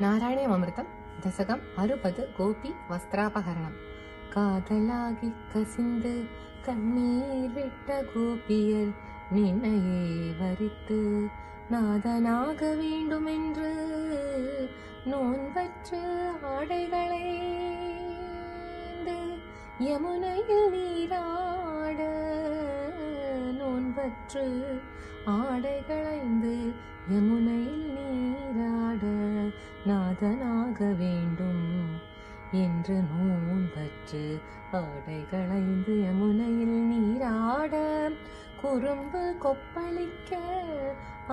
நாராயணாமிர்தம் தசகம் 60 கோபி வஸ்திராபகரணம். காதலாகி கசிந்து கண்ணீர் விட்ட கோபியர் நின்னையே வரித்து நாதனாக வேண்டுமென்று நோன்பற்று ஆடைகளை யமுனையில் நீராட நோன்பற்று ஆடைகளைந்து யமுனையில் நீராட நாதனாக வேண்டும் என்று நோன்பற்று ஆடைகளைந்து யமுனையில் நீராட குறும்பு கொப்பளிக்க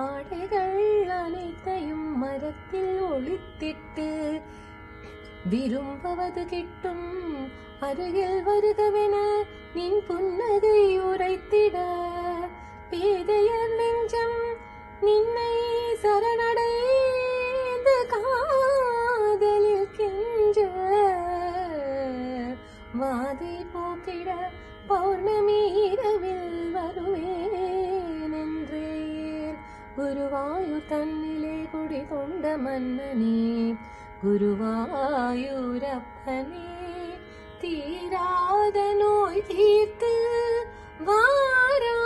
ஆடைகள் அனைத்தையும் மரத்தில் ஒளித்திட்டு விரும்புவது கிட்டும் அருகில் வருகவென நின் புன்னகை உரைத்திட பேதையர் நெஞ்சம் நின்னை சரணடைந்து காதலில் கெஞ்ச வாதை போக்கிட பௌர்ணமி இரவில் வருவேன் என்றேன். குருவாயூர் தன்னிலே குடி கொண்ட மன்னனே குருவாயூரப்பனே தீராத நோய் தீர்த்து வாரா